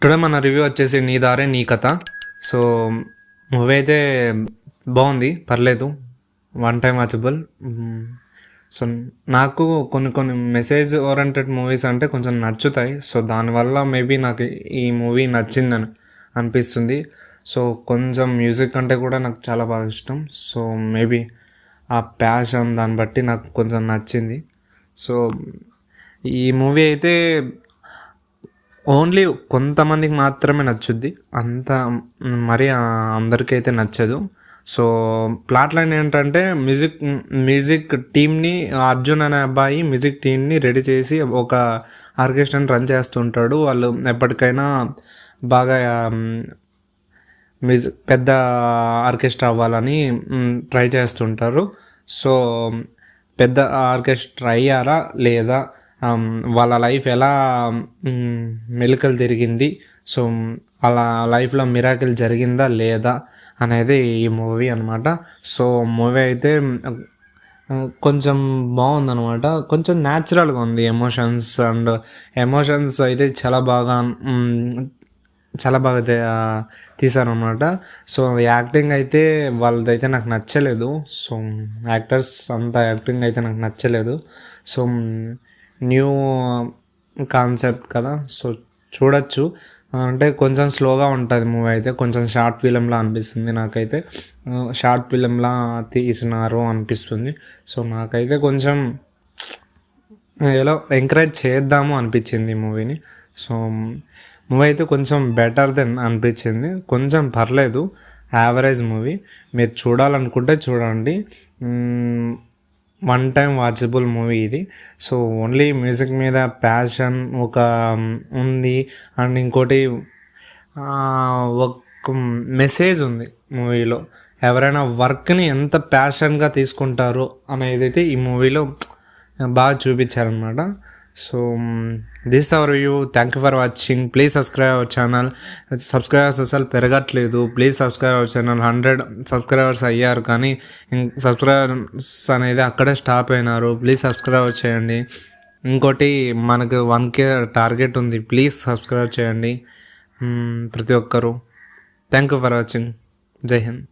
Today మన review వచ్చేసి నీ దారే నీ కథ. సో మూవీ అయితే బాగుంది, పర్లేదు, వన్ టైం వాచబుల్. సో నాకు కొన్ని మెసేజ్ ఓరియంటెడ్ మూవీస్ అంటే కొంచెం నచ్చుతాయి. సో దానివల్ల మేబీ నాకు ఈ మూవీ నచ్చిందని అనిపిస్తుంది. సో కొంచెం మ్యూజిక్ అంటే కూడా నాకు చాలా బాగా ఇష్టం. సో మేబీ ఆ ప్యాషన్ దాన్ని బట్టి నాకు కొంచెం నచ్చింది. సో ఈ మూవీ అయితే ఓన్లీ కొంతమందికి మాత్రమే నచ్చుద్ది, అంత మరి అందరికీ అయితే నచ్చదు. సో ప్లాట్ లైన్ ఏంటంటే మ్యూజిక్ టీమ్ని, అర్జున్ అనే అబ్బాయి మ్యూజిక్ టీమ్ని రెడీ చేసి ఒక ఆర్కెస్ట్రాని రన్ చేస్తుంటాడు. వాళ్ళు ఎప్పటికైనా బాగా పెద్ద ఆర్కెస్ట్రా అవ్వాలని ట్రై చేస్తుంటారు. సో పెద్ద ఆర్కెస్ట్రా అయ్యారా లేదా, వాళ్ళ లైఫ్ ఎలా మెలికలు తిరిగింది, సో అలా లైఫ్లో మిరాకిల్ జరిగిందా లేదా అనేది ఈ మూవీ అనమాట. సో మూవీ అయితే కొంచెం బాగుందనమాట, కొంచెం న్యాచురల్గా ఉంది. ఎమోషన్స్ అయితే చాలా బాగా తీశారనమాట. సో యాక్టింగ్ అయితే వాళ్ళదైతే నాకు నచ్చలేదు. సో యాక్టర్స్ అంత యాక్టింగ్ అయితే నాకు నచ్చలేదు. సో న్యూ కాన్సెప్ట్ కదా, సో చూడొచ్చు. అంటే కొంచెం స్లోగా ఉంటుంది మూవీ అయితే, కొంచెం షార్ట్ ఫిలింలా అనిపిస్తుంది నాకైతే. షార్ట్ ఫిలింలా తీసినారు అనిపిస్తుంది. సో నాకైతే కొంచెం ఎలా ఎంకరేజ్ చేద్దాము అనిపించింది మూవీని. సో మూవీ అయితే కొంచెం బెటర్ దెన్ అనిపించింది, కొంచెం పర్లేదు, యావరేజ్ మూవీ. మీరు చూడాలనుకుంటే చూడండి, వన్ టైం వాచబుల్ మూవీ ఇది. సో ఓన్లీ మ్యూజిక్ మీద ప్యాషన్ ఒక ఉంది, అండ్ ఇంకోటి ఒక మెసేజ్ ఉంది మూవీలో. ఎవరైనా వర్క్ని ఎంత ప్యాషన్గా తీసుకుంటారో అనేది అయితే ఈ మూవీలో బాగా చూపించారనమాట. So this our review. Thank you for watching. Please subscribe our channel. Subscribers అసలు పెరగట్లేదు. Please subscribe our channel. 100 subscribers అయ్యారు, కానీ సబ్స్క్రైబర్స్ అనేది అక్కడే స్టాప్ అయినారు. ప్లీజ్ సబ్స్క్రైబ్ చేయండి. ఇంకోటి మనకు 1K టార్గెట్ ఉంది, ప్లీజ్ సబ్స్క్రైబ్ చేయండి ప్రతి ఒక్కరు. Thank you for watching. జై హింద్.